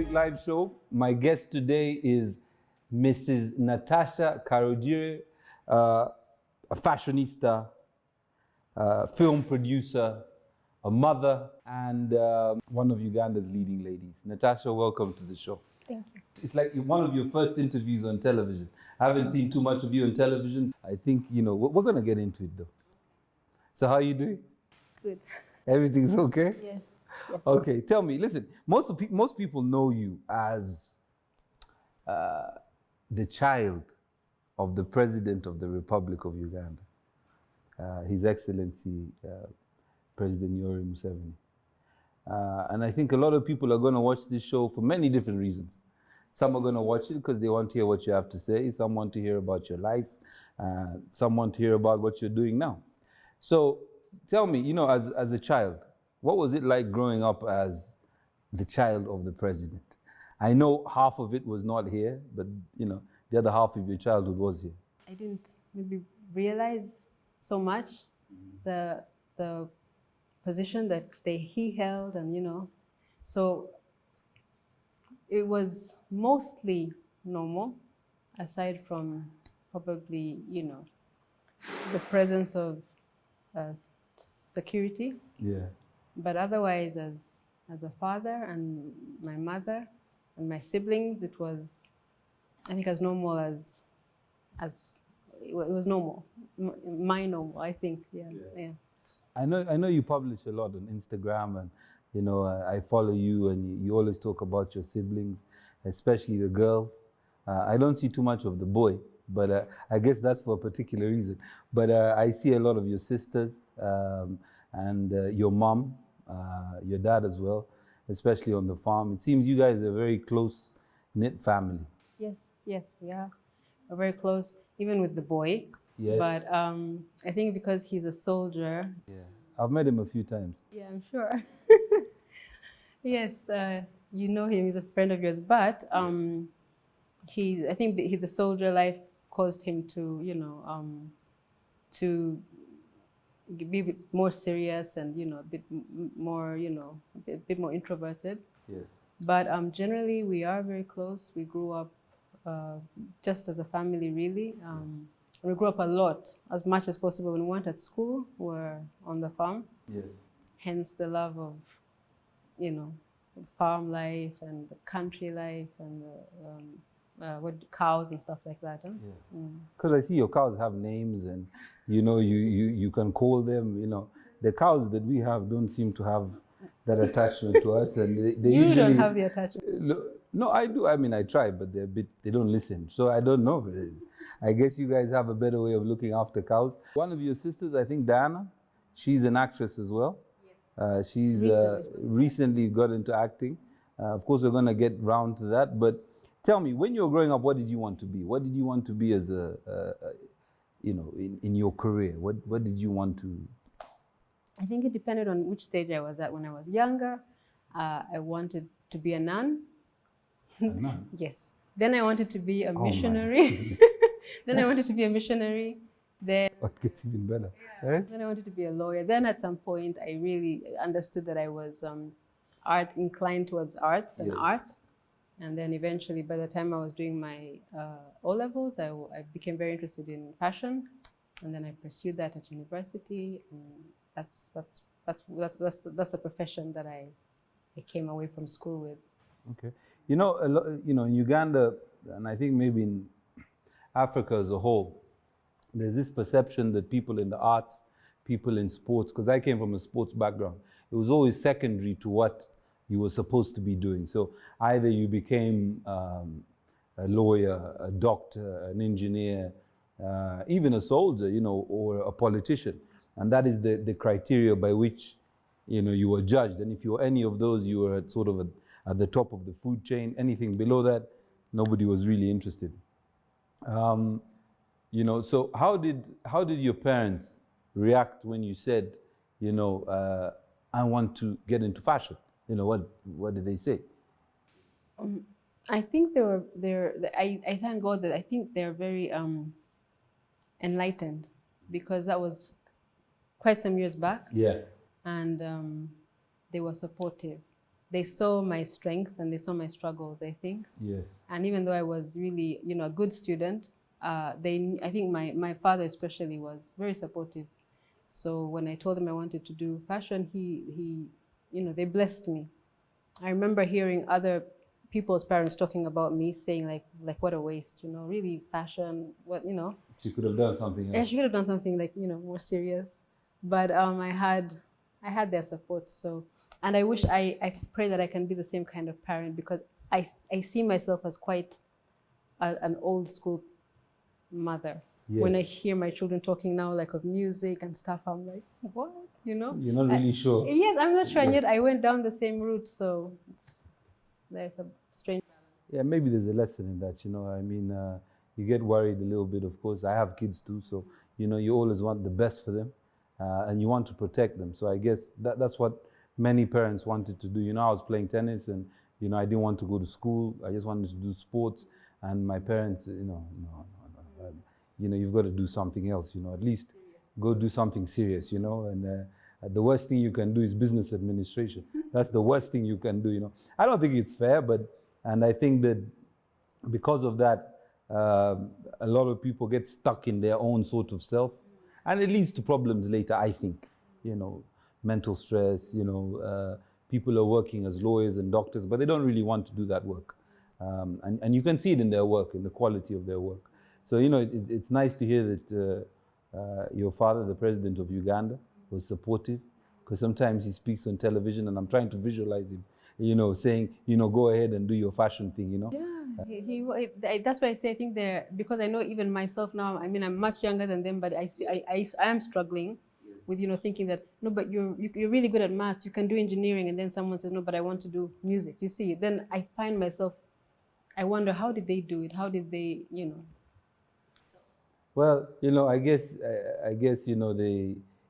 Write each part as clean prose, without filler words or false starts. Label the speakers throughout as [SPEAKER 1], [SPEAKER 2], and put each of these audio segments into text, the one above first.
[SPEAKER 1] Cedric live show. My guest today is Mrs. Natasha Karugire, a fashionista, film producer, a mother, and one of Uganda's leading ladies. Natasha, welcome to the show.
[SPEAKER 2] Thank you.
[SPEAKER 1] It's like one of your first interviews on television. I haven't seen too much of you on television. I think, we're going to get into it though. So how are you doing?
[SPEAKER 2] Good.
[SPEAKER 1] Everything's okay?
[SPEAKER 2] Yes.
[SPEAKER 1] Okay, tell me, listen, most people know you as the child of the President of the Republic of Uganda, His Excellency President Museveni. And I think a lot of people are going to watch this show for many different reasons. Some are going to watch it because they want to hear what you have to say. Some want to hear about your life. Some want to hear about what you're doing now. So tell me, as a child, what was it like growing up as the child of the president? I know half of it was not here, but the other half of your childhood was here.
[SPEAKER 2] I didn't maybe realize so much the position that he held, and so it was mostly normal, aside from probably the presence of security.
[SPEAKER 1] Yeah.
[SPEAKER 2] But otherwise, as a father and my mother and my siblings, it was, I think, as normal as it was normal, my normal, I think. Yeah.
[SPEAKER 1] I know you publish a lot on Instagram, and I follow you, and you always talk about your siblings, especially the girls. I don't see too much of the boy, but I guess that's for a particular reason. But I see a lot of your sisters and your mom, your dad as well, especially on the farm. It seems you guys are a very close-knit family.
[SPEAKER 2] Yes, we are. We're very close, even with the boy.
[SPEAKER 1] Yes.
[SPEAKER 2] But I think because he's a soldier.
[SPEAKER 1] Yeah, I've met him a few times.
[SPEAKER 2] Yeah, I'm sure. Yes, you know him. He's a friend of yours. But I think the soldier life caused him to, to be a bit more serious and a bit more, a bit more introverted.
[SPEAKER 1] Yes.
[SPEAKER 2] But generally, we are very close. We grew up just as a family, really. We grew up a lot, as much as possible. When we weren't at school, we were on the farm.
[SPEAKER 1] Yes.
[SPEAKER 2] Hence the love of, farm life and the country life and cows and stuff like that. Huh?
[SPEAKER 1] Yeah. Because I see your cows have names, and you can call them. The cows that we have don't seem to have that attachment to us, and they
[SPEAKER 2] you
[SPEAKER 1] usually
[SPEAKER 2] don't have the attachment.
[SPEAKER 1] No, I do. I mean, I try, but they don't listen. So I don't know. I guess you guys have a better way of looking after cows. One of your sisters, I think Diana, she's an actress as well. Yes. She's recently got into acting. Of course, we're going to get round to that. But tell me, when you were growing up, what did you want to be? What did you want to be as in your career? What did you want to?
[SPEAKER 2] I think it depended on which stage I was at. When I was younger, I wanted to be a nun.
[SPEAKER 1] A nun?
[SPEAKER 2] Yes. Then I wanted to be a missionary. Then I wanted to be a missionary. Then
[SPEAKER 1] what gets even better?
[SPEAKER 2] Yeah.
[SPEAKER 1] Eh?
[SPEAKER 2] Then I wanted to be a lawyer. Then at some point, I really understood that I was inclined towards arts and art. And then eventually, by the time I was doing my O-levels, I became very interested in fashion. And then I pursued that at university. And that's a profession that I came away from school with.
[SPEAKER 1] Okay. In Uganda, and I think maybe in Africa as a whole, there's this perception that people in the arts, people in sports, because I came from a sports background, it was always secondary to what you were supposed to be doing. So either you became a lawyer, a doctor, an engineer, even a soldier, or a politician. And that is the criteria by which, you were judged. And if you were any of those, you were at the top of the food chain. Anything below that, nobody was really interested. So how did your parents react when you said, I want to get into fashion? What did they say?
[SPEAKER 2] I think I thank God that I think they're very enlightened, because that was quite some years back.
[SPEAKER 1] Yeah.
[SPEAKER 2] And they were supportive. they saw my strength and they saw my struggles, I think.
[SPEAKER 1] Yes.
[SPEAKER 2] And even though I was really, a good student, I think my father especially was very supportive. So when I told him I wanted to do fashion, he they blessed me. I remember hearing other people's parents talking about me, saying like what a waste, really fashion, what,
[SPEAKER 1] She could have done something else.
[SPEAKER 2] Yeah, she could have done something like, more serious. But I had their support. So, and I wish, I pray that I can be the same kind of parent, because I see myself as quite an old school mother. Yes. When I hear my children talking now like of music and stuff, I'm like, what?
[SPEAKER 1] You're not really sure.
[SPEAKER 2] Yes, I'm not sure. And yet I went down the same route. So there's a strange balance.
[SPEAKER 1] Yeah, maybe there's a lesson in that, I mean, you get worried a little bit, of course. I have kids too, so, you always want the best for them, and you want to protect them. So I guess that's what many parents wanted to do. I was playing tennis and, I didn't want to go to school. I just wanted to do sports. And my parents, no. You've got to do something else, at least go do something serious, and the worst thing you can do is business administration. That's the worst thing you can do, I don't think it's fair, and I think that because of that, a lot of people get stuck in their own sort of self, and it leads to problems later, I think, mental stress, people are working as lawyers and doctors, but they don't really want to do that work. And you can see it in their work, in the quality of their work. So, it's nice to hear that your father, the president of Uganda, was supportive, because sometimes he speaks on television and I'm trying to visualize him, saying, go ahead and do your fashion thing,
[SPEAKER 2] Yeah, that's why I say, I think because I know even myself now, I mean, I'm much younger than them, but I am struggling with, thinking that, no, but you're really good at maths, you can do engineering, and then someone says, no, but I want to do music. You see, then I find myself, I wonder, how did they do it? How did they,
[SPEAKER 1] Well, I guess,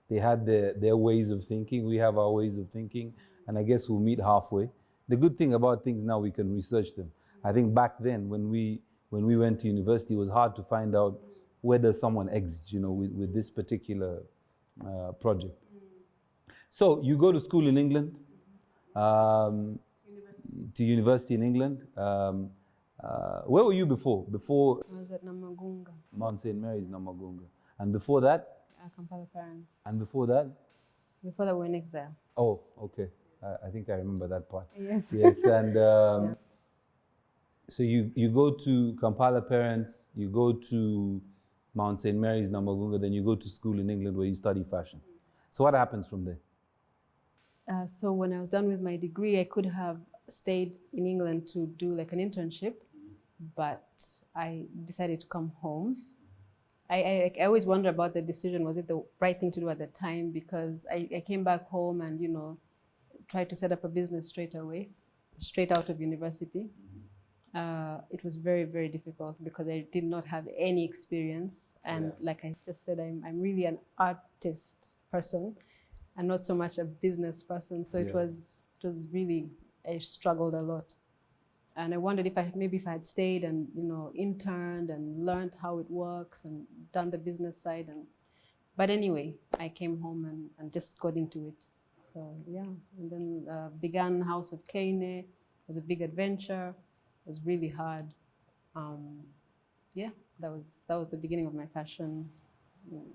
[SPEAKER 1] they had their ways of thinking. We have our ways of thinking, and I guess we'll meet halfway. The good thing about things now, we can research them. I think back then, when we went to university, it was hard to find out whether someone exits, with this particular project. So you go to school in England, to university in England. Where were you before?
[SPEAKER 2] I was at Namagunga.
[SPEAKER 1] Mount St. Mary's, Namagunga. And before that?
[SPEAKER 2] Kampala Parents.
[SPEAKER 1] And before that?
[SPEAKER 2] Before that, we were in exile.
[SPEAKER 1] Oh, okay. I think I remember that part.
[SPEAKER 2] Yes.
[SPEAKER 1] Yes, and yeah. So you go to Kampala Parents, you go to Mount St. Mary's, Namagunga, then you go to school in England where you study fashion. So what happens from there?
[SPEAKER 2] So when I was done with my degree, I could have stayed in England to do like an internship, but I decided to come home. I always wonder about the decision. Was it the right thing to do at the time? Because I came back home and, tried to set up a business straight away, straight out of university. It was very, very difficult because I did not have any experience. And like I just said, I'm really an artist person and not so much a business person. So it was really, I struggled a lot. And I wondered if I had stayed and, interned and learned how it works and done the business side. But anyway, I came home and just got into it. So yeah, and then began House of Kane. It was a big adventure. It was really hard. Yeah, that was the beginning of my fashion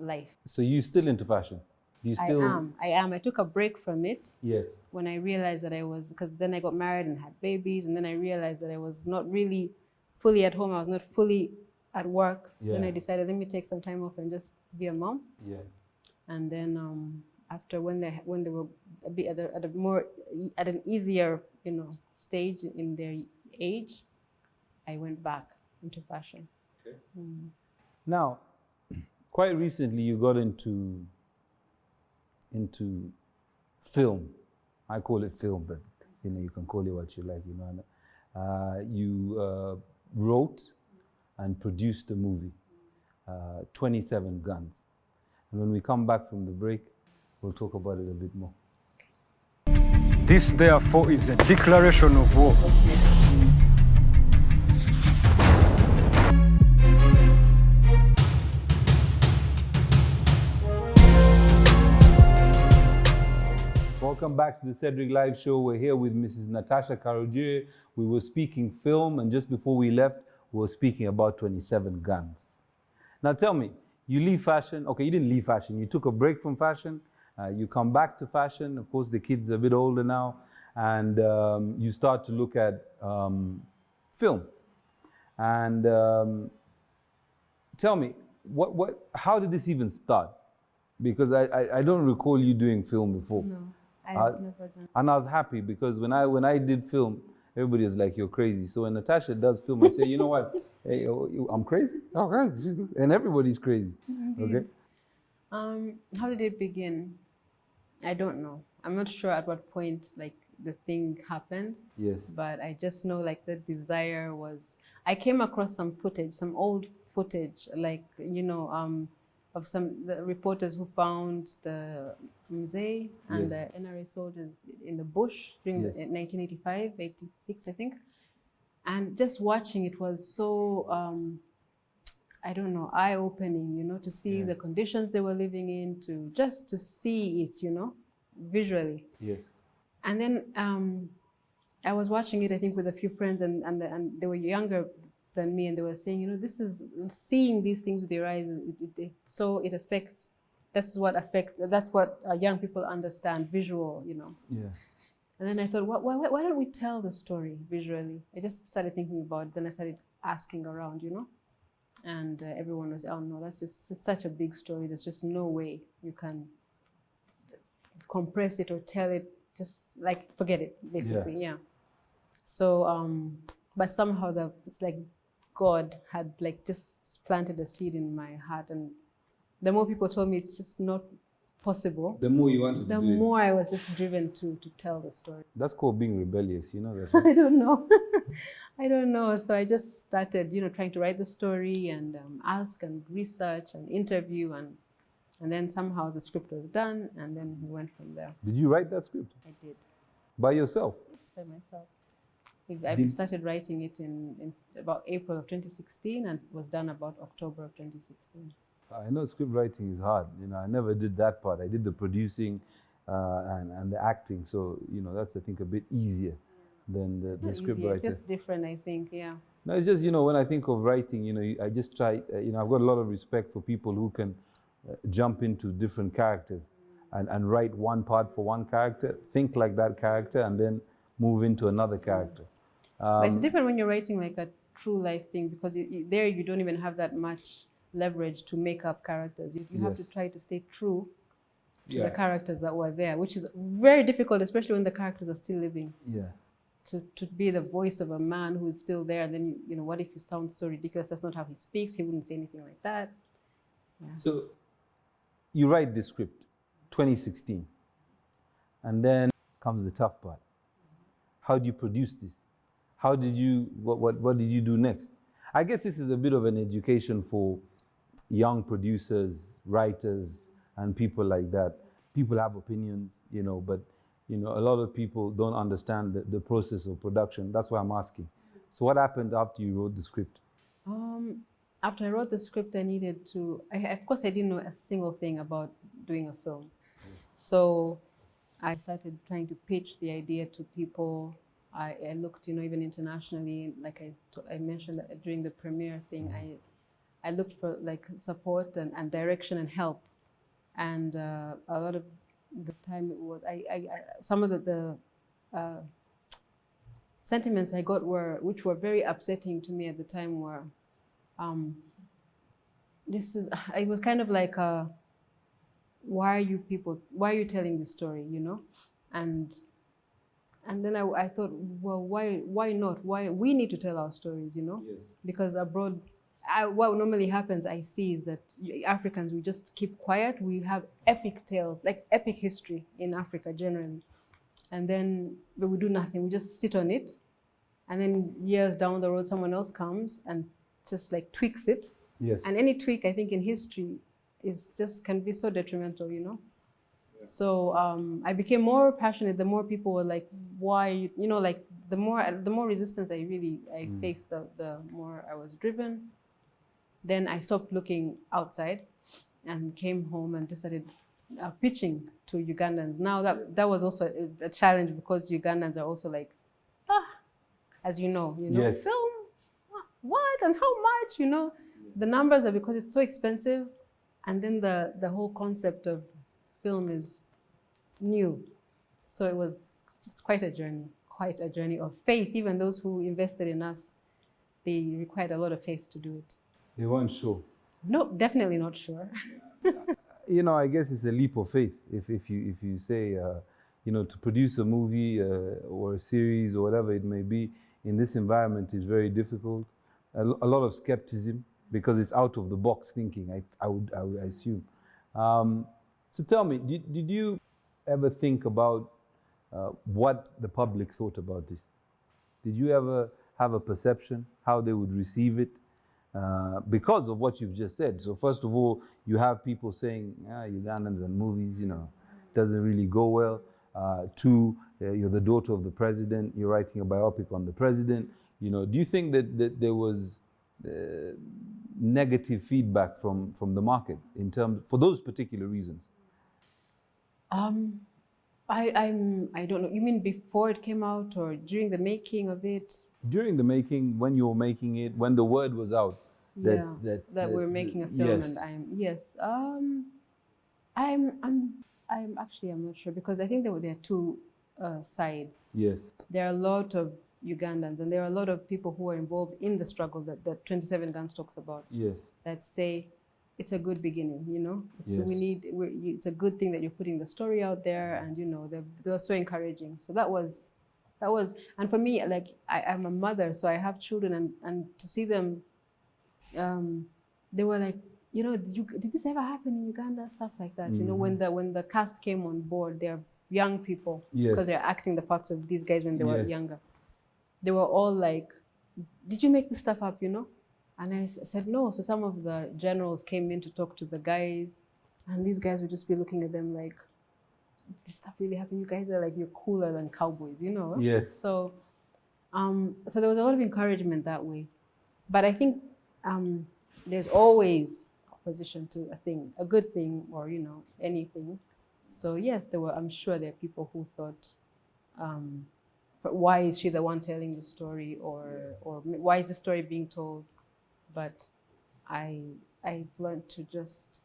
[SPEAKER 2] life.
[SPEAKER 1] So you still into fashion? Do you still?
[SPEAKER 2] I am. I took a break from it.
[SPEAKER 1] Yes.
[SPEAKER 2] When I realized that because then I got married and had babies, and then I realized that I was not really fully at home. I was not fully at work. Yeah. Then I decided, let me take some time off and just be a mom. Yeah. And then after when they were a bit at an easier stage in their age, I went back into fashion. Okay.
[SPEAKER 1] Now, quite recently you got into film. I call it film, but you can call it what you like. You wrote and produced a movie, 27 Guns. And when we come back from the break, we'll talk about it a bit more.
[SPEAKER 3] This, therefore, is a declaration of war.
[SPEAKER 1] Welcome back to the Cedric Live Show. We're here with Mrs. Natasha Karugire. We were speaking film, and just before we left, we were speaking about 27 guns. Now tell me, you leave fashion. Okay, you didn't leave fashion. You took a break from fashion. You come back to fashion. Of course, the kids are a bit older now, and you start to look at film. And tell me, how did this even start? Because I don't recall you doing film before.
[SPEAKER 2] No, I've never done.
[SPEAKER 1] And I was happy because when I did film, everybody was like, "You're crazy." So when Natasha does film, I say, "You know what? Hey, I'm crazy. Oh, right. And everybody's crazy." Okay.
[SPEAKER 2] How did it begin? I don't know. I'm not sure at what point like the thing happened.
[SPEAKER 1] Yes.
[SPEAKER 2] But I just know like the desire was. I came across some footage, some old footage, like of the reporters who found the Museveni and the NRA soldiers in the bush during 1985, 86, I think. And just watching it was so, I don't know, eye-opening, to see the conditions they were living in, just to see it, visually.
[SPEAKER 1] Yes.
[SPEAKER 2] And then I was watching it, I think, with a few friends, and they were younger than me, and they were saying, this is seeing these things with your eyes, so it affects. That's what young people understand, visual,
[SPEAKER 1] Yeah.
[SPEAKER 2] And then I thought, why don't we tell the story visually? I just started thinking about it. Then I started asking around, and everyone was, oh no, it's such a big story. There's just no way you can compress it or tell it. Just like forget it, basically. Yeah. So, but somehow it's like God had like just planted a seed in my heart, and the more people told me it's just not possible,
[SPEAKER 1] the more you wanted to do it.
[SPEAKER 2] The more I was just driven to tell the story.
[SPEAKER 1] That's called being rebellious, that. Right?
[SPEAKER 2] I don't know. I don't know. So I just started, trying to write the story and ask and research and interview, and then somehow the script was done, and then we went from there.
[SPEAKER 1] Did you write that script?
[SPEAKER 2] I did.
[SPEAKER 1] By yourself?
[SPEAKER 2] Yes, by myself. I started writing it in about April of 2016, and it was done about October of 2016.
[SPEAKER 1] I know script writing is hard. I never did that part. I did the producing and the acting. So, that's, I think, a bit easier than the script writing.
[SPEAKER 2] It's just different, I think, yeah.
[SPEAKER 1] No, it's just, when I think of writing, I just try, I've got a lot of respect for people who can jump into different characters and write one part for one character, think like that character, and then move into another character.
[SPEAKER 2] But it's different when you're writing like a true life thing, because there you don't even have that much leverage to make up characters. You have to try to stay true to the characters that were there, which is very difficult, especially when the characters are still living.
[SPEAKER 1] Yeah.
[SPEAKER 2] To be the voice of a man who is still there, and then what if you sound so ridiculous? That's not how he speaks. He wouldn't say anything like that. Yeah.
[SPEAKER 1] So you write this script, 2016, and then comes the tough part. How do you produce this? How did you, what did you do next? I guess this is a bit of an education for young producers, writers, and people like that. People have opinions, but a lot of people don't understand the process of production. That's why I'm asking. So what happened after you wrote the script?
[SPEAKER 2] After I wrote the script, I needed to, of course, I didn't know a single thing about doing a film. So I started trying to pitch the idea to people. I looked, even internationally, like I mentioned that during the premiere thing, I looked for like support and direction and help. And a lot of the time it was, some of the sentiments I got which were very upsetting to me at the time were, it was kind of like, why are you telling this story, And then I thought, well, why not? Why we need to tell our stories,
[SPEAKER 1] Yes.
[SPEAKER 2] Because abroad, what normally happens, I see, is that Africans, we just keep quiet. We have epic tales, like epic history in Africa generally. And then but we do nothing. We just sit on it. And then years down the road, someone else comes and just like tweaks it.
[SPEAKER 1] Yes.
[SPEAKER 2] And any tweak, I think, in history can be so detrimental, So I became more passionate. The more people were like, "Why?" Like the more resistance I faced, the more I was driven. Then I stopped looking outside, and came home and just started pitching to Ugandans. Now that was also a challenge because Ugandans are also like, as you know,
[SPEAKER 1] Yes.
[SPEAKER 2] film, what and how much, the numbers are because it's so expensive, and then the whole concept of film is new. So it was just quite a journey of faith. Even those who invested in us, they required a lot of faith to do it.
[SPEAKER 1] They weren't sure.
[SPEAKER 2] No, definitely not sure.
[SPEAKER 1] I guess it's a leap of faith if you say, to produce a movie or a series or whatever it may be in this environment is very difficult. A lot of skepticism because it's out of the box thinking, I would assume. So tell me, did you ever think about what the public thought about this? Did you ever have a perception how they would receive it? Because of what you've just said. So first of all, you have people saying, Ugandans and movies, doesn't really go well. Two, you're the daughter of the president, you're writing a biopic on the president. Do you think that there was negative feedback from the market for those particular reasons?
[SPEAKER 2] I don't know. You mean before it came out or during the making of it?
[SPEAKER 1] During the making, when you were making it, when the word was out that
[SPEAKER 2] we're making a film,
[SPEAKER 1] yes.
[SPEAKER 2] and I'm not sure because I think there are two sides.
[SPEAKER 1] Yes.
[SPEAKER 2] There are a lot of Ugandans and there are a lot of people who are involved in the struggle that 27 Guns talks about.
[SPEAKER 1] Yes.
[SPEAKER 2] That say it's a good beginning, It's,
[SPEAKER 1] yes.
[SPEAKER 2] It's a good thing that you're putting the story out there, and they were so encouraging. So that was, and for me, like I'm a mother, so I have children, and to see them, they were like, did this ever happen in Uganda? Stuff like that.
[SPEAKER 1] Mm-hmm.
[SPEAKER 2] When the cast came on board, they're young people
[SPEAKER 1] Yes.
[SPEAKER 2] because they're acting the parts of these guys when they were
[SPEAKER 1] Yes.
[SPEAKER 2] younger. They were all like, "Did you make this stuff up?" And I said no. So some of the generals came in to talk to the guys, and these guys would just be looking at them like, "This stuff really happened? You guys are like, you're cooler than cowboys,
[SPEAKER 1] Yes.
[SPEAKER 2] So, so there was a lot of encouragement that way, but I think there's always opposition to a thing, a good thing, or anything. So yes, I'm sure there are people who thought, why is she the one telling the story, or why is the story being told? But I've learned to just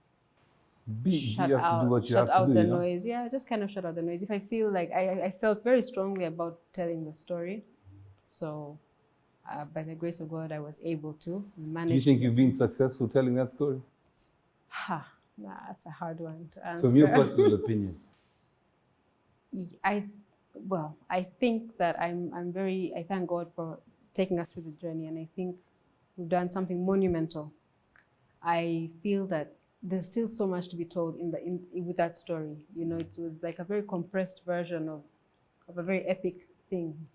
[SPEAKER 2] shut out the noise. Yeah, just kind of shut out the noise. If I feel like I felt very strongly about telling the story, so by the grace of God, I was able to manage.
[SPEAKER 1] Do you think you've been successful telling that story?
[SPEAKER 2] That's a hard one to answer.
[SPEAKER 1] From your personal opinion.
[SPEAKER 2] I think that I thank God for taking us through the journey, and I think we've done something monumental. I feel that there's still so much to be told with that story. It was like a very compressed version of a very epic thing.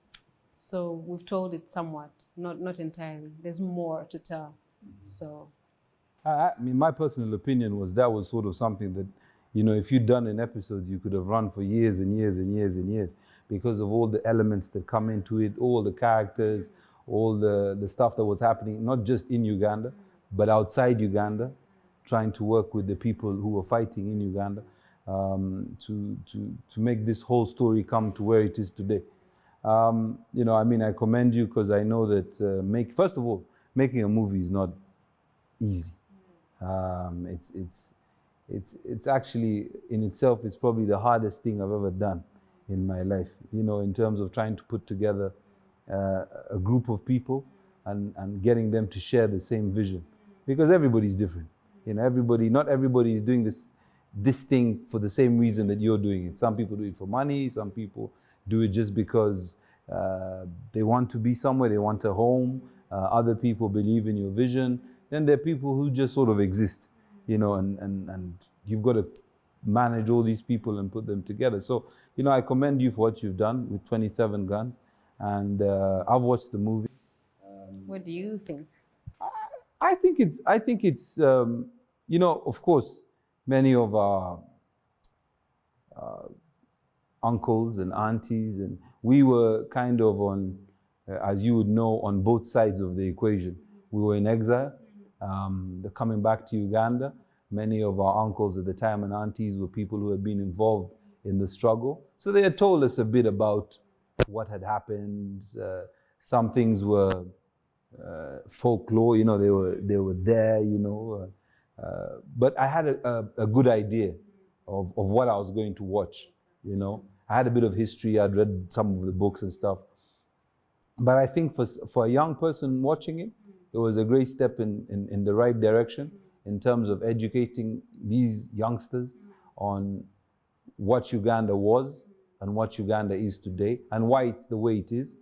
[SPEAKER 2] So we've told it somewhat, not entirely. There's more to tell. So,
[SPEAKER 1] I mean, my personal opinion was that was sort of something that, if you'd done in episodes, you could have run for years and years and years and years because of all the elements that come into it, all the characters, all the stuff that was happening, not just in Uganda, but outside Uganda, trying to work with the people who were fighting in Uganda to make this whole story come to where it is today. I commend you because I know that first of all, making a movie is not easy. It's actually in itself, it's probably the hardest thing I've ever done in my life. In terms of trying to put together a group of people and getting them to share the same vision, because everybody's different. Not everybody is doing this thing for the same reason that you're doing it. Some people do it for money. Some people do it just because they want to be somewhere, they want a home. Other people believe in your vision. Then there are people who just sort of exist, and you've got to manage all these people and put them together. So, I commend you for what you've done with 27 Guns, and I've watched the movie.
[SPEAKER 2] What do you think?
[SPEAKER 1] I think it's of course, many of our uncles and aunties, and we were kind of on, as you would know, on both sides of the equation. We were in exile, they're coming back to Uganda, Many of our uncles at the time and aunties were people who had been involved in the struggle. So they had told us a bit about what had happened. Some things were folklore, you know, they were there, you know. But I had a good idea of what I was going to watch, you know. I had a bit of history, I'd read some of the books and stuff. But I think for a young person watching it, it was a great step in the right direction in terms of educating these youngsters on what Uganda was and what Uganda is today and why it's the way it is.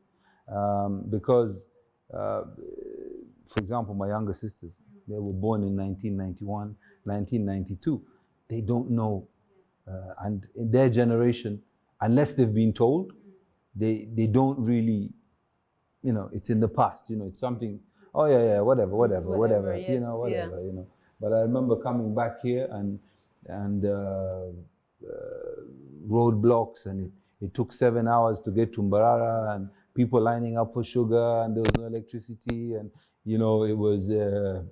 [SPEAKER 1] Because, for example, my younger sisters, they were born in 1991, 1992. They don't know, and in their generation, unless they've been told, they don't really, you know, it's in the past, you know, it's something, oh yeah, whatever,
[SPEAKER 2] yes,
[SPEAKER 1] you know, whatever, you know. But I remember coming back here and roadblocks, and it took 7 hours to get to Mbarara, and people lining up for sugar, and there was no electricity, and you know, it was it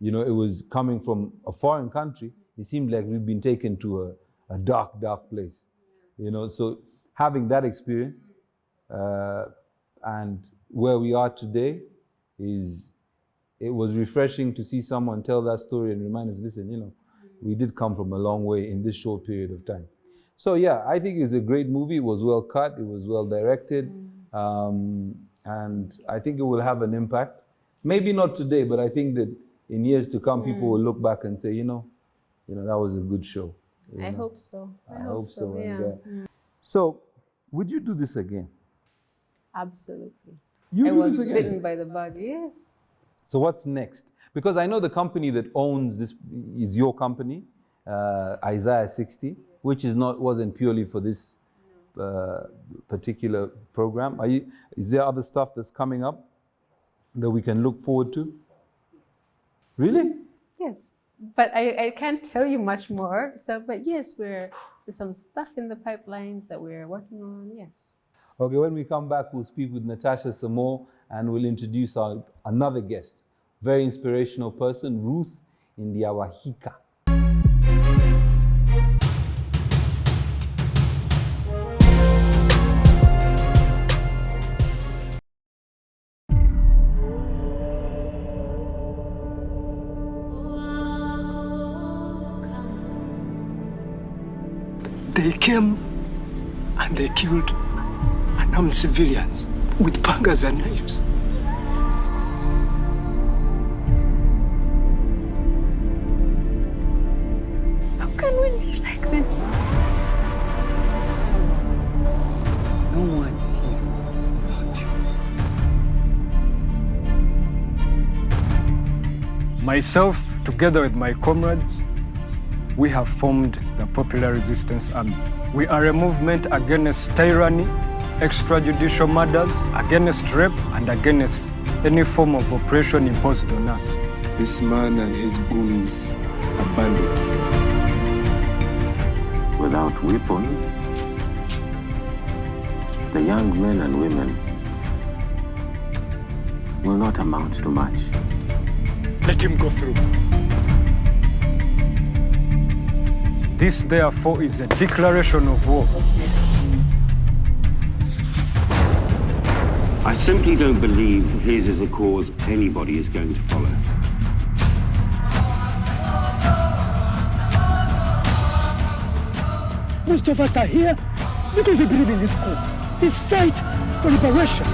[SPEAKER 1] was coming from a foreign country. It seemed like we'd been taken to a dark place, you know. So having that experience and where we are today it was refreshing to see someone tell that story and remind us, listen, you know, we did come from a long way in this short period of time. So yeah, I think it was a great movie. It was well cut, it was well directed, and I think it will have an impact. Maybe not today, but I think that in years to come, people will look back and say, you know, that was a good show.
[SPEAKER 2] I hope so.
[SPEAKER 1] I hope so.
[SPEAKER 2] Yeah.
[SPEAKER 1] So, would you do this again?
[SPEAKER 2] Absolutely.
[SPEAKER 1] You
[SPEAKER 2] I
[SPEAKER 1] do
[SPEAKER 2] was
[SPEAKER 1] this again?
[SPEAKER 2] bitten by the bug, yes.
[SPEAKER 1] So what's next? Because I know the company that owns this is your company, Isaiah 60, which wasn't purely for this particular program. Is there other stuff that's coming up that we can look forward to? Really?
[SPEAKER 2] Yes, but I can't tell you much more. So, but yes, there's some stuff in the pipelines that we're working on. Yes.
[SPEAKER 1] Okay, when we come back, we'll speak with Natasha some more, and we'll introduce another guest, very inspirational person, Ruth Ndyabahika.
[SPEAKER 4] They came and they killed unarmed civilians with pangas and knives.
[SPEAKER 2] How can we live like this?
[SPEAKER 4] No one here without you.
[SPEAKER 3] Myself, together with my comrades, we have formed the Popular Resistance Army. We are a movement against tyranny, extrajudicial murders, against rape, and against any form of oppression imposed on us.
[SPEAKER 5] This man and his goons are bandits.
[SPEAKER 6] Without weapons, the young men and women will not amount to much.
[SPEAKER 4] Let him go through.
[SPEAKER 3] This, therefore, is a declaration of war.
[SPEAKER 7] I simply don't believe his is a cause anybody is going to follow.
[SPEAKER 4] Most of us are here because we believe in this cause, this fight for liberation.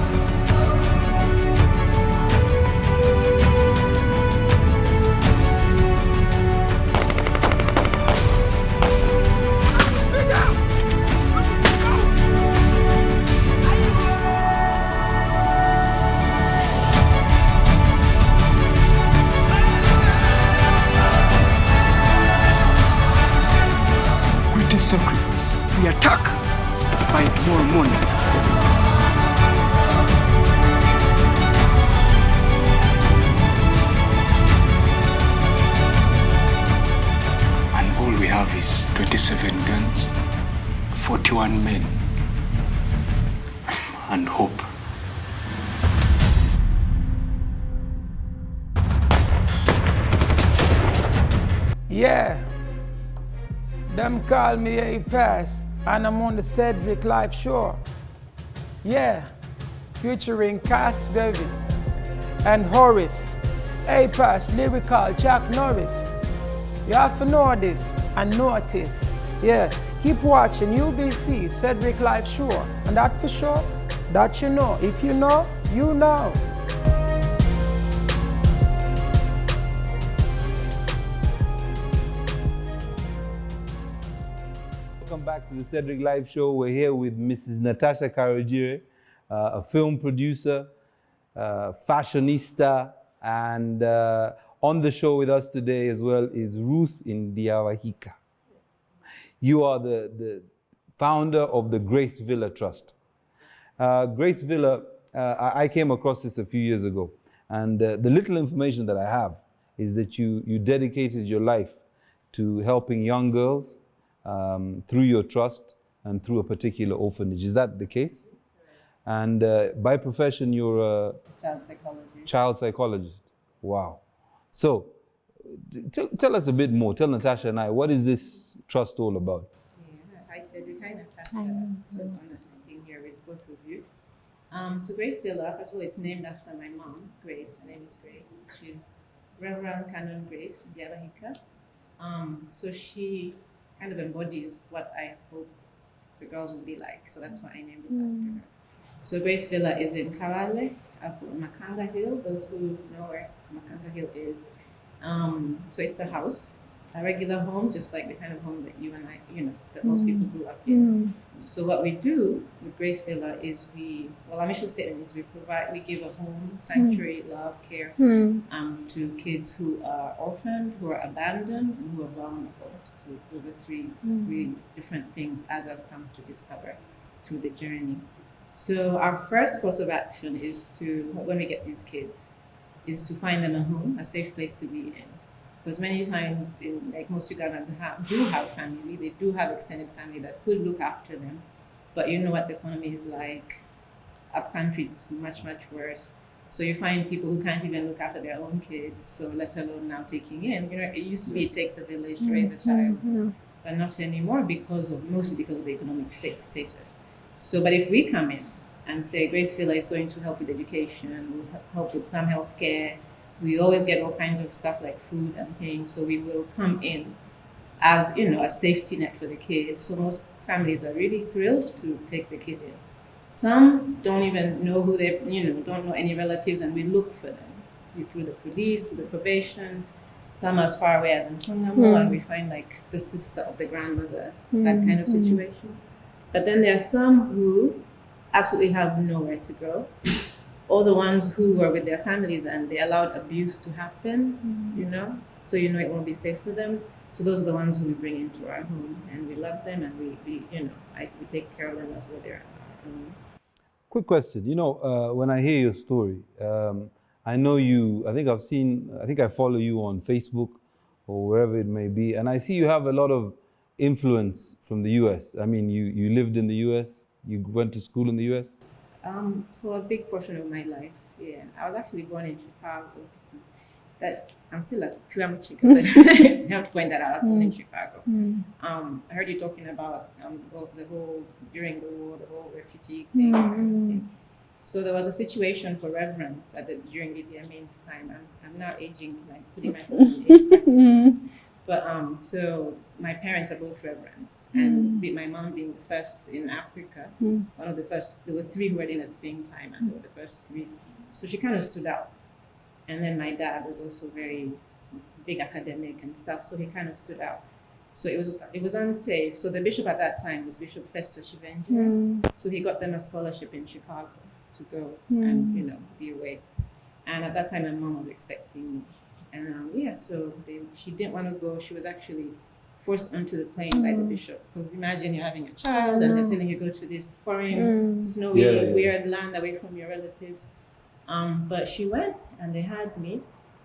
[SPEAKER 4] Sacrifice. We attack by tomorrow morning. And all we have is 27 guns, 41 men, and hope.
[SPEAKER 8] Yeah, them call me A-Pass, and I'm on the Cedric live show. Yeah, featuring Cass Bevy and Horace. A-Pass, lyrical Jack Norris. You have to know this and notice. Yeah, keep watching UBC, Cedric live show. And that for sure, that you know. If you know, you know.
[SPEAKER 1] Welcome back to the Cedric Live Show. We're here with Mrs. Natasha Karugire, a film producer, fashionista, and on the show with us today as well is Ruth Ndyabahika. You are the founder of the Grace Villa Trust. Grace Villa, I came across this a few years ago, and the little information that I have is that you dedicated your life to helping young girls through your trust and through a particular orphanage. Is that the case? And by profession, you're a
[SPEAKER 2] Child psychologist.
[SPEAKER 1] Child psychologist. Wow. So, tell us a bit more. Tell Natasha and I, what is this trust all about?
[SPEAKER 9] Yeah. Hi, Cedric. Hi, Natasha. I'm so honored sitting here with both of you. So Grace Villa, first of all, it's named after my mom, Grace. Her name is Grace. She's Reverend Canon Grace Ndyabahika. So she kind of embodies what I hope the girls will be like. So that's why I named it after her. So Grace Villa is in Kabale, up on Makanga Hill. Those who know where Makanga Hill is. So it's a house, a regular home, just like the kind of home that you and I, that most people grew up in. So what we do with Grace Villa is our mission statement is we give a home, sanctuary, love, care to kids who are orphaned, who are abandoned, and who are vulnerable. So those are three really different things as I've come to discover through the journey. So our first course of action is when we get these kids, is to find them a home, a safe place to be in. Because many times, like most Ugandans do have family, they do have extended family that could look after them. But you know what the economy is like. Up country, it's much, much worse. So you find people who can't even look after their own kids, so let alone now taking in. It used to be it takes a village to raise a child, but not anymore mostly because of the economic status. So, but if we come in and say Grace Villa is going to help with education, we'll help with some health care, we always get all kinds of stuff like food and things. So we will come in as, a safety net for the kid. So most families are really thrilled to take the kid in. Some don't even know who they, don't know any relatives, and we look for them through the police, through the probation. Some as far away as Ntungamo, and we find like the sister of the grandmother, that kind of situation. But then there are some who absolutely have nowhere to go. Or the ones who were with their families and they allowed abuse to happen, so it won't be safe for them. So those are the ones who we bring into our home, and we love them, and we take care of them as though they're our own.
[SPEAKER 1] Quick question. When I hear your story, I know you, I think I follow you on Facebook or wherever it may be, and I see you have a lot of influence from the US. I mean, you lived in the US, you went to school in the US?
[SPEAKER 9] For a big portion of my life, yeah. I was actually born in Chicago. I'm still a Chicago, but I have to point that out. I was born in Chicago. I heard you talking about the whole, during the war, the whole refugee thing. So there was a situation for reverends during Idi Amin's time. I'm now aging, like putting myself in age. But so my parents are both reverends, and my mom being the first in Africa, one of the first. There were three who were in at the same time, and they were the first three. So she kind of stood out. And then my dad was also very big academic and stuff, so he kind of stood out. So it was unsafe. So the bishop at that time was Bishop Festus Chivenja. So he got them a scholarship in Chicago to go and be away. And at that time, my mom was expecting me. And so she didn't want to go. She was actually forced onto the plane by the bishop. Because imagine you're having a child and they're telling you to go to this foreign, snowy, weird land away from your relatives. But she went and they had me.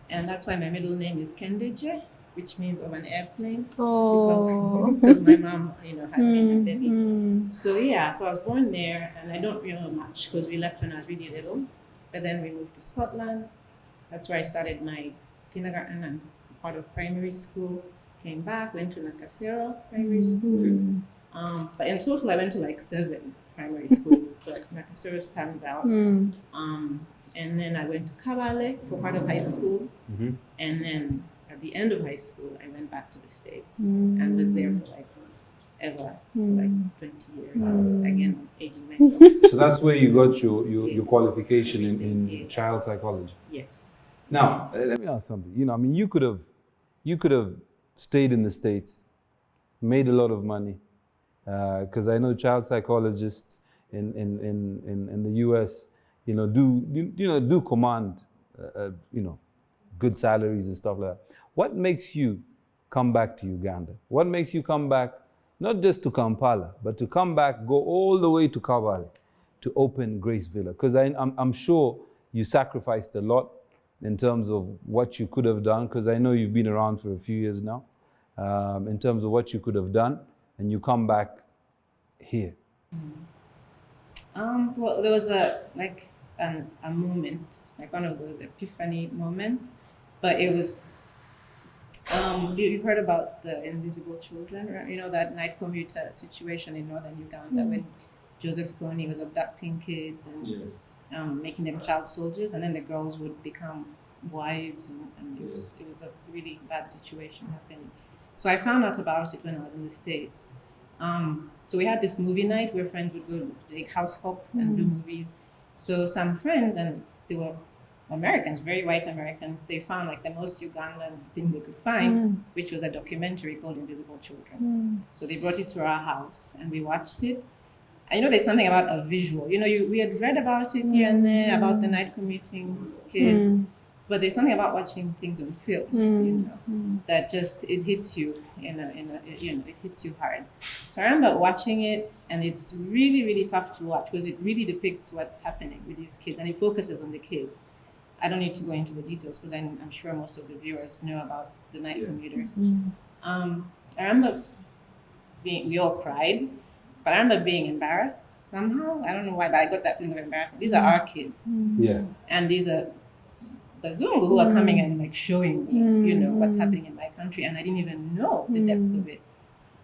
[SPEAKER 9] And that's why my middle name is Kendeje, which means of an airplane. Because my mom, had me a baby. So so I was born there, and I don't know much because we left when I was really little. But then we moved to Scotland. That's where I started my kindergarten and part of primary school, came back, went to Nakasero Primary School. But in total, I went to like 7 primary schools, but Nakasero stands out. And then I went to Kabale for part of high school. And then at the end of high school, I went back to the States and was there for like ever, for like 20 years. Again, aging myself.
[SPEAKER 1] So that's where you got your qualification in child psychology.
[SPEAKER 9] Yes.
[SPEAKER 1] Now, let me ask something. You know, I mean, you could have stayed in the States, made a lot of money, because I know child psychologists in the U.S. do command, good salaries and stuff like that. What makes you come back to Uganda? What makes you come back, not just to Kampala, but to come back, go all the way to Kabale to open Grace Villa? Because I'm sure you sacrificed a lot in terms of what you could have done, because I know you've been around for a few years now, in terms of what you could have done, and you come back here.
[SPEAKER 9] Well, there was a moment, like one of those epiphany moments, but it was, you've heard about the invisible children, right? You know, that night commuter situation in northern Uganda when Joseph Kony was abducting kids and making them child soldiers, and then the girls would become wives, and it was a really bad situation happening. So I found out about it when I was in the States. So we had this movie night where friends would go like house hop and do movies. So some friends, and they were Americans, very white Americans, they found like the most Ugandan thing they could find, which was a documentary called Invisible Children. So they brought it to our house and we watched it. I know there's something about a visual. You know, we had read about it here and there, about the night commuting kids, but there's something about watching things on film, you know, that just, it hits you it hits you hard. So I remember watching it, and it's really, really tough to watch because it really depicts what's happening with these kids, and it focuses on the kids. I don't need to go into the details because I'm sure most of the viewers know about the night commuters. I remember we all cried, but I remember being embarrassed somehow. I don't know why, but I got that feeling of embarrassment. These are our kids. And these are the Zungu who are coming and like showing me, you know, what's happening in my country, and I didn't even know the depth of it.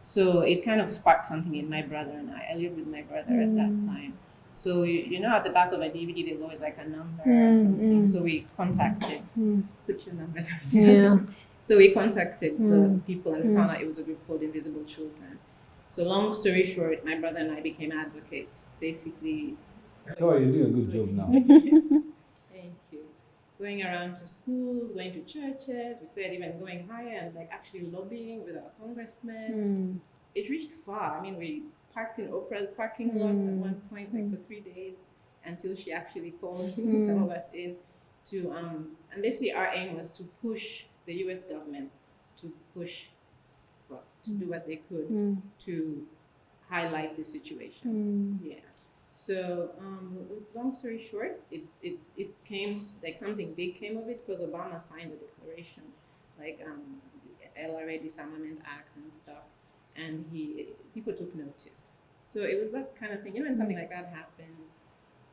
[SPEAKER 9] So it kind of sparked something in my brother and I. I lived with my brother at that time. So, you know, at the back of a DVD, there's always like a number or something. So we contacted, put your number down. So we contacted the people, and we found out it was a group called Invisible Children. So long story short, my brother and I became advocates, basically.
[SPEAKER 1] Oh, you're doing a good job now.
[SPEAKER 9] Thank you. Going around to schools, going to churches, we started even going higher and like actually lobbying with our congressmen. It reached far. I mean, we parked in Oprah's parking lot at one point, like for 3 days, until she actually called some of us in to, and basically our aim was to push the US government to push, well, to do what they could to highlight the situation. So, long story short, it came, like something big came of it because Obama signed a declaration, like the LRA Disarmament Act and stuff. And people took notice. So it was that kind of thing. You know, when something like that happens,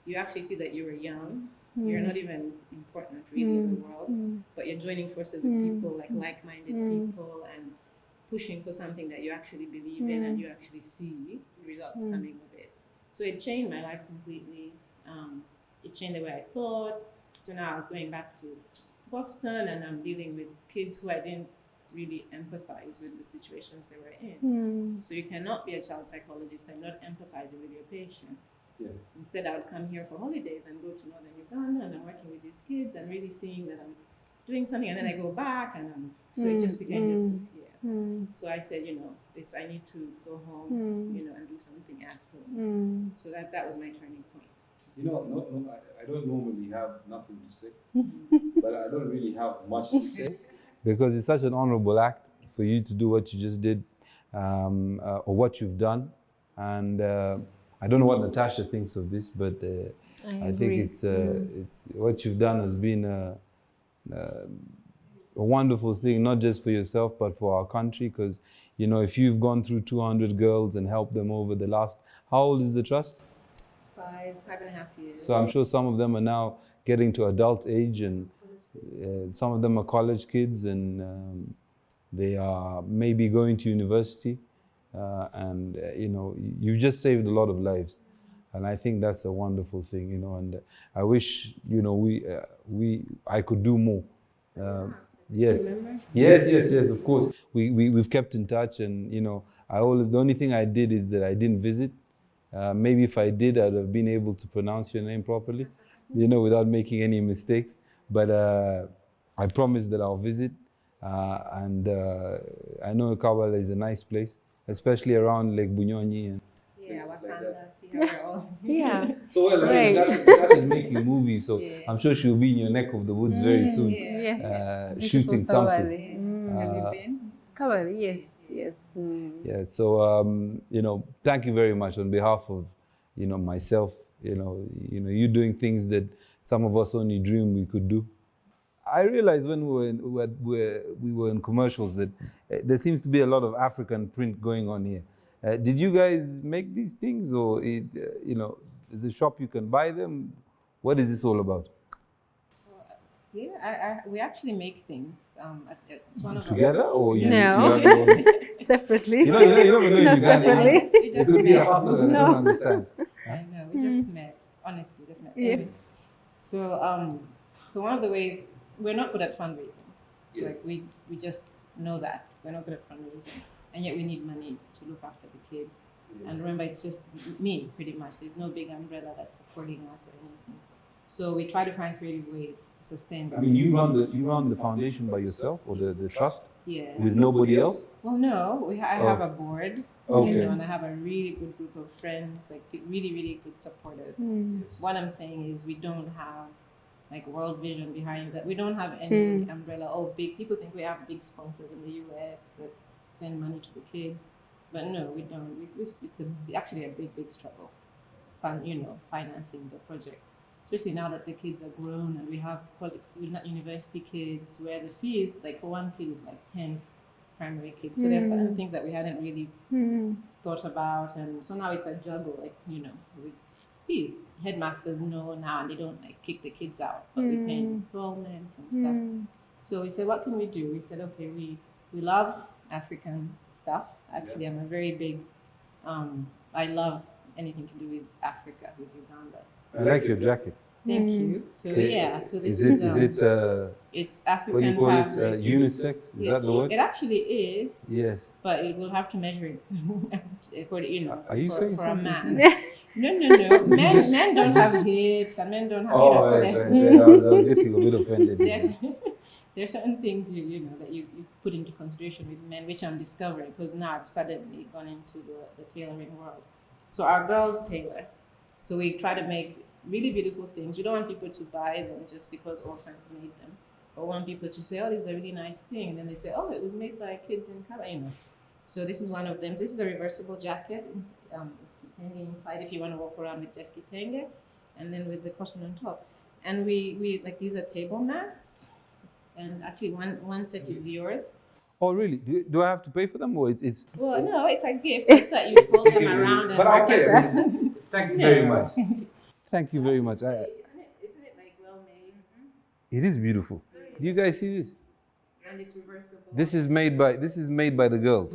[SPEAKER 9] you actually see that you were young. You're not even important really in the world, but you're joining forces with people, like like-minded people, and pushing for something that you actually believe in, and you actually see results coming of it. So it changed my life completely. It changed the way I thought. So now I was going back to Boston, and I'm dealing with kids who I didn't really empathize with the situations they were in. So you cannot be a child psychologist and not empathizing with your patient. Instead, I would come here for holidays and go to northern Uganda, and I'm working with these kids and really seeing that I'm doing something, and then I go back, and so it just became this. So I said, you know, I need to go home, you know, and do something at home. So that was my turning point.
[SPEAKER 1] You know, I don't normally have nothing to say, but I don't really have much to say. Because it's such an honorable act for you to do what you just did, or what you've done. And I don't know what Natasha thinks of this, but I think it's what you've done has been a wonderful thing, not just for yourself, but for our country. Because, you know, if you've gone through 200 girls and helped them over the last, how old is the trust?
[SPEAKER 9] 5.5 years.
[SPEAKER 1] So I'm sure some of them are now getting to adult age, and some of them are college kids, and They are maybe going to university, and you've just saved a lot of lives, and I think that's a wonderful thing, and I wish I could do more. Yes.
[SPEAKER 2] Remember?
[SPEAKER 1] Yes, of course. We've kept in touch, and the only thing I did is that I didn't visit. Maybe if I did, I'd have been able to pronounce your name properly, without making any mistakes. But I promise that I'll visit, and I know Kabale is a nice place, especially around Lake Bunyonyi. And
[SPEAKER 9] Yeah, Wakanda, see how we're all.
[SPEAKER 2] Yeah.
[SPEAKER 1] so well,
[SPEAKER 2] Right.
[SPEAKER 1] Natasha's making movies, so I'm sure she'll be in your neck of the woods very soon,
[SPEAKER 2] Yes.
[SPEAKER 1] shooting
[SPEAKER 2] Beautiful
[SPEAKER 1] something.
[SPEAKER 2] Kabale.
[SPEAKER 9] Have you been?
[SPEAKER 2] Kabale, yes.
[SPEAKER 1] Yeah, so thank you very much on behalf of myself. You doing things that some of us only dream we could do. I realized when we were in commercials that there seems to be a lot of African print going on here. Did you guys make these things, or is a shop you can buy them? What is this all about?
[SPEAKER 9] Yeah, we actually make things. It's one of
[SPEAKER 1] Together, or you?
[SPEAKER 2] No.
[SPEAKER 1] You have your own-
[SPEAKER 2] Separately.
[SPEAKER 1] you never know in
[SPEAKER 2] No,
[SPEAKER 1] Uganda.
[SPEAKER 2] separately.
[SPEAKER 9] We
[SPEAKER 1] It
[SPEAKER 9] just
[SPEAKER 1] could be a
[SPEAKER 9] met.
[SPEAKER 1] hustle that I don't understand.
[SPEAKER 9] I know, we just met. Honestly, just met.
[SPEAKER 2] Yeah.
[SPEAKER 9] Anyways, so one of the ways we're not good at fundraising.
[SPEAKER 1] Yes.
[SPEAKER 9] Like we just know that we're not good at fundraising, and yet we need money to look after the kids. And remember, it's just me pretty much. There's no big umbrella that's supporting us or anything. So we try to find creative ways to sustain.
[SPEAKER 1] I mean, you run the foundation by yourself, or the trust,
[SPEAKER 9] Yeah.
[SPEAKER 1] with nobody else?
[SPEAKER 9] Well, no, I have a board,
[SPEAKER 1] Okay.
[SPEAKER 9] and I have a really good group of friends, like really, really good supporters. What I'm saying is we don't have like world vision behind that. We don't have any umbrella or big, people think we have big sponsors in the US that send money to the kids, but no, we don't. It's actually a big struggle, financing the project. Especially now that the kids are grown and we have university kids where the fees, like for one kid is like 10 primary kids. So there's certain things that we hadn't really thought about. And so now it's a juggle, with fees. Headmasters know now and they don't like kick the kids out, but we pay installments and stuff. So we said, what can we do? We said, okay, we love African stuff. Actually, I'm a very big, I love anything to do with Africa, with Uganda.
[SPEAKER 1] I like your jacket.
[SPEAKER 9] Thank you. So so this
[SPEAKER 1] is it
[SPEAKER 9] it's African
[SPEAKER 1] what do you call it?
[SPEAKER 9] fabric.
[SPEAKER 1] Unisex? Is that the word?
[SPEAKER 9] It actually is,
[SPEAKER 1] Yes.
[SPEAKER 9] but it will have to measure it.
[SPEAKER 1] Are you saying
[SPEAKER 9] for
[SPEAKER 1] something?
[SPEAKER 9] a man? No. Men don't have hips, and men don't have. So
[SPEAKER 1] I was getting a bit offended.
[SPEAKER 9] there's certain things that you put into consideration with men, which I'm discovering because now I've suddenly gone into the tailoring world. So our girls tailor. So we try to make really beautiful things. We don't want people to buy them just because orphans made them. Or want people to say, oh, this is a really nice thing. And then they say, oh, it was made by kids in Kabale, So this is one of them. So this is a reversible jacket. It's hanging inside if you want to walk around with desk kitenge, and then with the cotton on top. And we like, these are table mats. And actually one set is yours.
[SPEAKER 1] Oh, really? Do I have to pay for them, or it's?
[SPEAKER 9] Well, no, it's a gift. It's that you hold them around and
[SPEAKER 1] But I'll
[SPEAKER 9] market
[SPEAKER 1] pay.
[SPEAKER 9] us.
[SPEAKER 1] Thank you very much. Thank you very much.
[SPEAKER 9] Isn't it like well made?
[SPEAKER 1] It is beautiful. Do you guys see this?
[SPEAKER 9] And it's reversible.
[SPEAKER 1] This is made by the girls.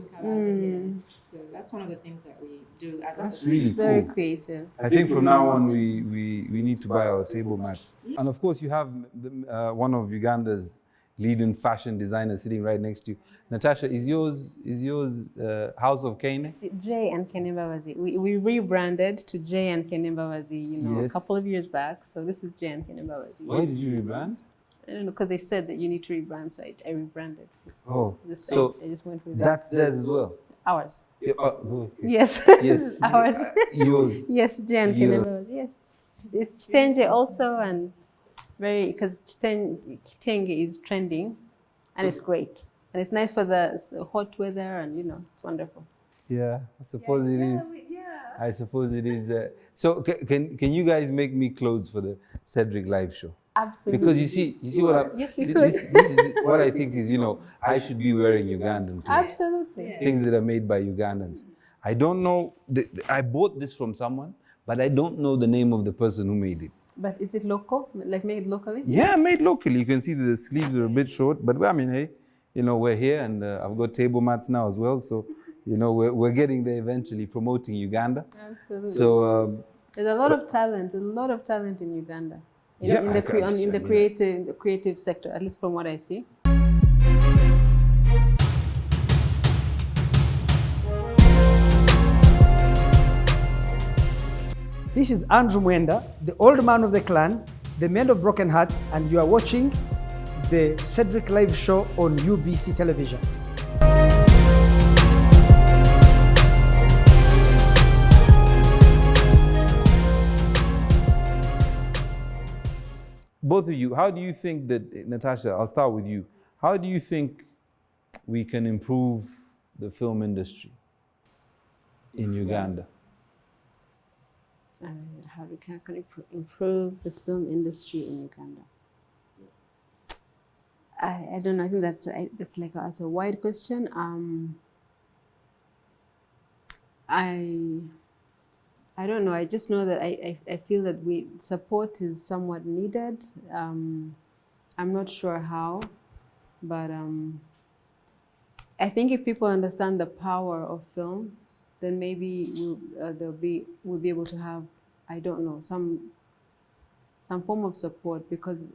[SPEAKER 9] So that's one of the things that we do as
[SPEAKER 1] That's
[SPEAKER 9] a
[SPEAKER 1] really
[SPEAKER 2] Very
[SPEAKER 1] cool.
[SPEAKER 2] creative.
[SPEAKER 1] I think from now on we need to buy our table mats. And of course you have one of Uganda's leading fashion designers sitting right next to you. Natasha, is yours House of Kane?
[SPEAKER 2] Jay and Kenimbabazi. We rebranded to Jay and Kenimbabazi,
[SPEAKER 1] Yes.
[SPEAKER 2] a couple of years back. So this is Jay and Kenimbabazi.
[SPEAKER 1] Why did you rebrand?
[SPEAKER 2] I don't know, because they said that you need to rebrand, so I rebranded.
[SPEAKER 1] Oh,
[SPEAKER 2] Just,
[SPEAKER 1] so
[SPEAKER 2] I just went with
[SPEAKER 1] that's theirs as well.
[SPEAKER 2] ours.
[SPEAKER 1] Yeah, okay.
[SPEAKER 2] Yes.
[SPEAKER 1] Yes.
[SPEAKER 2] Ours.
[SPEAKER 1] Yours.
[SPEAKER 2] Yes, Jay and
[SPEAKER 1] Yours.
[SPEAKER 2] Kenimbabazi. Yes. It's Chitenge also, and because Chitenge is trending, and it's great. And it's nice for the hot weather, and it's wonderful.
[SPEAKER 1] Yeah, I suppose it is. I suppose it is. So can you guys make me clothes for the Cedric live show?
[SPEAKER 2] Absolutely.
[SPEAKER 1] Because you see what I
[SPEAKER 2] Yes, we
[SPEAKER 1] this is what I think is I should be wearing Ugandan clothes.
[SPEAKER 2] Absolutely.
[SPEAKER 1] Things that are made by Ugandans. I don't know. I bought this from someone, but I don't know the name of the person who made it.
[SPEAKER 2] But is it local? Like made locally?
[SPEAKER 1] Yeah, made locally. You can see the sleeves are a bit short, but I mean, hey, we're here, and I've got table mats now as well. So, we're getting there eventually, promoting Uganda.
[SPEAKER 2] Absolutely.
[SPEAKER 1] So
[SPEAKER 2] there's a lot of talent. There's a lot of talent in Uganda.
[SPEAKER 1] Yeah,
[SPEAKER 2] In the creative sector, at least from what I see.
[SPEAKER 10] This is Andrew Mwenda, the old man of the clan, the man of broken hearts, and you are watching the Cedric live show on UBC television.
[SPEAKER 1] both of you, how do you think that, Natasha, I'll start with you. How do you think we can improve the film industry in Uganda?
[SPEAKER 2] How we can improve the film industry in Uganda? I don't know. I think that's a wide question. I don't know. I just know that I feel that support is somewhat needed. I'm not sure how, but I think if people understand the power of film, then maybe we'll be able to have, I don't know, some form of support, because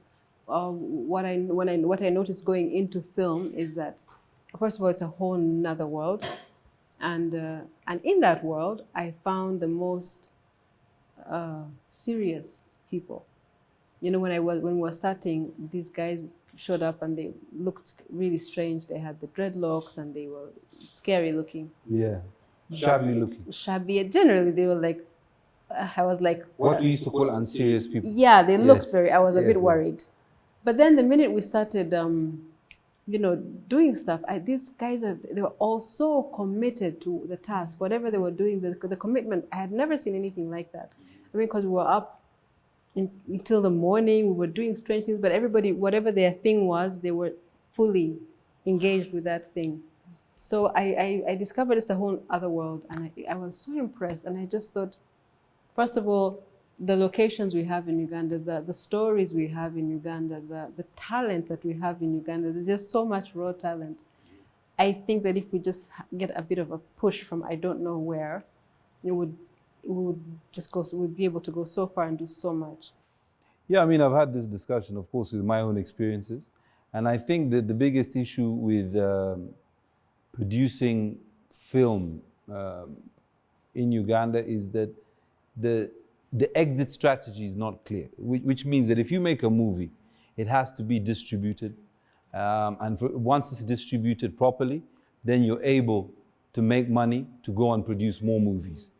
[SPEAKER 2] what I noticed going into film is that, first of all, it's a whole nother world, and in that world, I found the most serious people. You know, when we were starting, these guys showed up and they looked really strange. They had the dreadlocks and they were scary looking.
[SPEAKER 1] Yeah, shabby looking.
[SPEAKER 2] Shabby. Generally, they were like, I was like,
[SPEAKER 1] what we used to call unserious people.
[SPEAKER 2] Yeah, they looked very. I was a bit worried. But then the minute we started, doing stuff, these guys, they were all so committed to the task, whatever they were doing, the commitment. I had never seen anything like that. I mean, because we were up until the morning, we were doing strange things, but everybody, whatever their thing was, they were fully engaged with that thing. So I discovered it's a whole other world, and I was so impressed, and I just thought, first of all, the locations we have in Uganda, the stories we have in Uganda, the talent that we have in Uganda, there's just so much raw talent. I think that if we just get a bit of a push from I don't know where, we'd be able to go so far and do so much.
[SPEAKER 1] Yeah, I mean, I've had this discussion, of course, with my own experiences. And I think that the biggest issue with producing film in Uganda is that the exit strategy is not clear, which means that if you make a movie, it has to be distributed. Once it's distributed properly, then you're able to make money to go and produce more movies.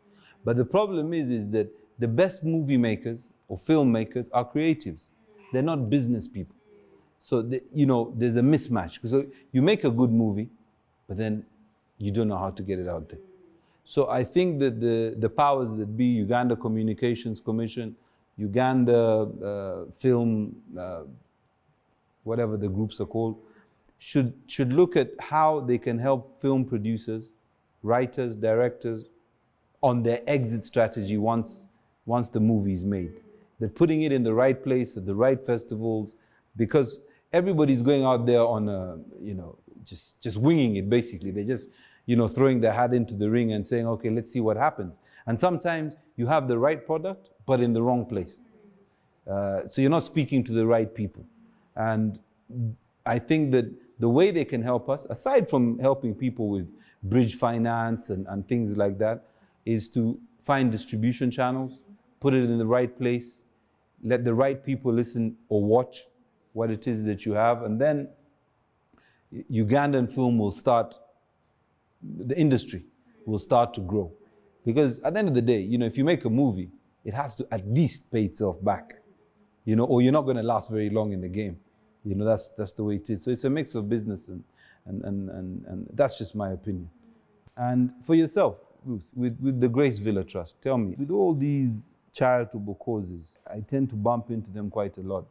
[SPEAKER 1] But the problem is that the best movie makers or filmmakers are creatives. They're not business people. So, there's a mismatch. So you make a good movie, but then you don't know how to get it out there. So I think that the powers that be, Uganda Communications Commission, Uganda Film, whatever the groups are called, should look at how they can help film producers, writers, directors, on their exit strategy once the movie is made. They're putting it in the right place at the right festivals, because everybody's going out there on just winging it, basically. They're just throwing their hat into the ring and saying, okay, let's see what happens. And sometimes you have the right product, but in the wrong place. So you're not speaking to the right people. And I think that the way they can help us, aside from helping people with bridge finance and things like that, is to find distribution channels, put it in the right place, let the right people listen or watch what it is that you have, and then Ugandan film will start, the industry will start to grow. Because at the end of the day, if you make a movie, it has to at least pay itself back, or you're not going to last very long in the game. That's the way it is. So it's a mix of business and that's just my opinion. And for yourself, Ruth, with the Grace Villa Trust, tell me, with all these charitable causes, I tend to bump into them quite a lot.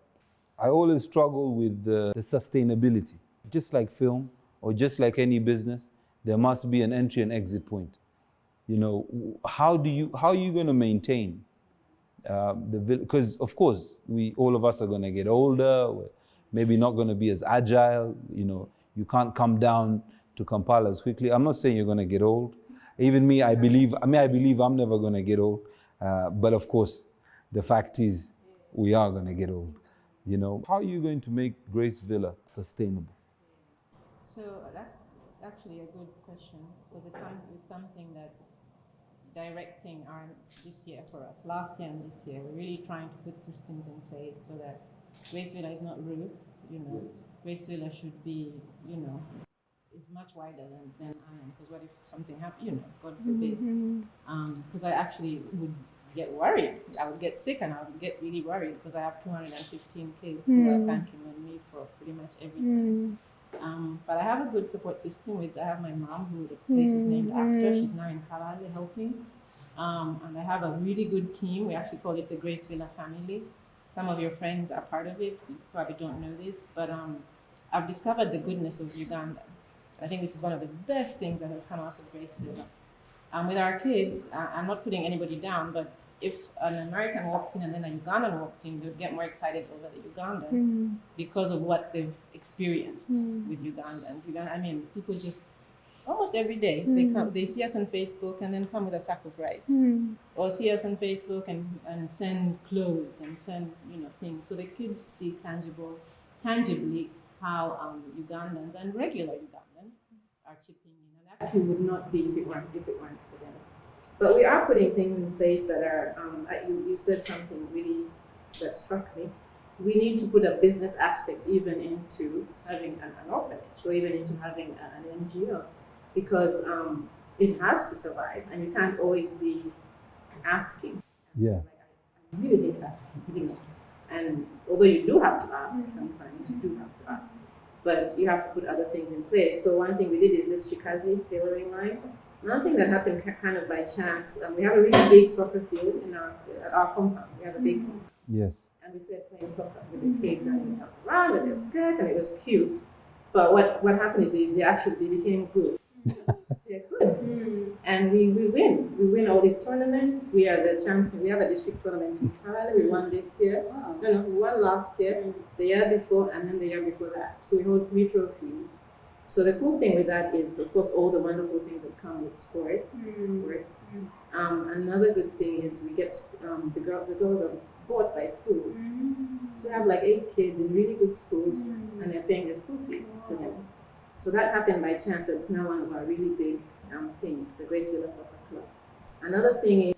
[SPEAKER 1] I always struggle with the sustainability. Just like film, or just like any business, there must be an entry and exit point. How are you going to maintain the villa? Because of course, all of us are going to get older. We're maybe not going to be as agile. you can't come down to Kampala as quickly. I'm not saying you're going to get old. Even me, I believe I'm never going to get old. But of course, the fact is, we are going to get old. You know, how are you going to make Grace Villa sustainable?
[SPEAKER 9] So that's actually a good question, because it's something that's directing this year for us. Last year and this year, we're really trying to put systems in place so that Grace Villa is not Ruth, you know. Yes. Grace Villa should be, you know, is much wider than I am, because what if something happened, you know, God forbid. Because I actually would get worried. I would get sick and I would get really worried because I have 215 kids who are banking on me for pretty much everything. But I have a good support system. I have my mom, who the place is named after. She's now in Kabale helping. And I have a really good team. We actually call it the Grace Villa family. Some of your friends are part of it. You probably don't know this, but I've discovered the goodness of UGANDA'S. I think this is one of the best things that has come out of Grace Villa. With our kids, I'm not putting anybody down, but if an American walked in and then a Ugandan walked in, they'd get more excited over the Ugandan because of what they've experienced with Ugandans. I mean, people just, almost every day, they see us on Facebook and then come with a sack of rice. Or see us on Facebook and send clothes and send, you know, things. So the kids see tangibly how Ugandans and regular Ugandans are chipping in. And that actually would not be if it weren't for them. But we are putting things in place that are, you said something really that struck me. We need to put a business aspect even into having an orphanage, or even into having an NGO, because it has to survive, and you can't always be asking.
[SPEAKER 1] Yeah.
[SPEAKER 9] I really hate asking, really. And although you do have to ask, sometimes you do have to ask, but you have to put other things in place. So one thing we did is this Chikazi tailoring line. Another thing that happened kind of by chance, we have a really big soccer field in our compound. We have a big one.
[SPEAKER 1] Yes.
[SPEAKER 9] And we started playing soccer with the kids, and we jumped around with their skirts, and it was cute. But what happened is they became good. They're good. And we win. We win all these tournaments. We are the champion. We have a district tournament in Kabale. We won this year. Wow. No, we won last year, the year before, and then the year before that. So we hold 3 trophies. So the cool thing with that is, of course, all the wonderful things that come with sports. Another good thing is we get the girls are bought by schools. So we have like 8 kids in really good schools, and they're paying their school fees for them. So that happened by chance. That's now one of our really big things, the Grace Villa Soccer Club. Another thing is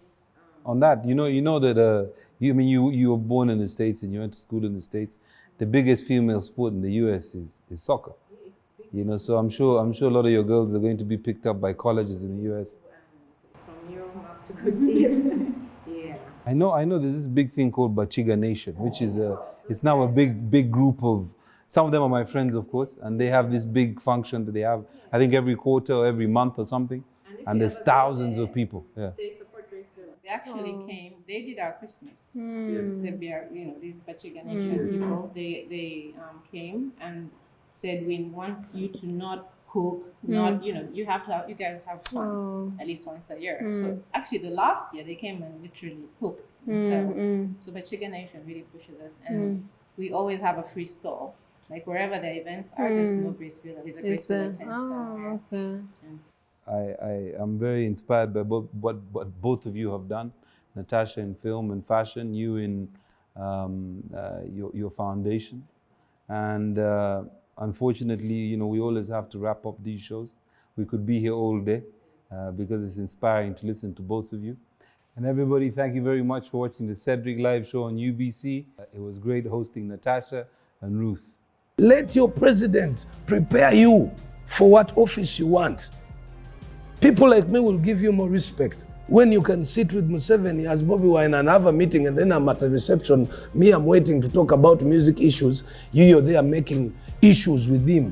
[SPEAKER 1] on that, you know that you were born in the States and you went to school in the States. The biggest female sport in the US is soccer. You know, so I'm sure a lot of your girls are going to be picked up by colleges in the US.
[SPEAKER 9] From your mouth to God's ears. Yeah.
[SPEAKER 1] I know there's this big thing called Bachiga Nation, which is it's now a big group of, some of them are my friends, of course, and they have this big function that they have, I think every quarter or every month or something, and there's thousands of people. Yeah.
[SPEAKER 9] They support Grace Villa. They actually came, they did our Christmas. Yes. These Bachiga Nation people, they came and said, we want you to not cook, not, you guys have fun at least once a year. So actually the last year they came and literally cooked themselves. So Bachiga Nation really pushes us, and we always have a free stall. Like wherever the events are, just know Grace Villa. There's a Grace Villa tent somewhere.
[SPEAKER 1] I am very inspired by what both of you have done. Natasha in film and fashion, you in your foundation. And unfortunately, we always have to wrap up these shows. We could be here all day because it's inspiring to listen to both of you. And everybody, thank you very much for watching the Cedric live show on UBC. It was great hosting Natasha and Ruth.
[SPEAKER 11] Let your president prepare you for what office you want. People like me will give you more respect. When you can sit with Museveni as Bobby Wine and have a meeting, and then I'm at a reception, I'm waiting to talk about music issues, you're there making issues with him.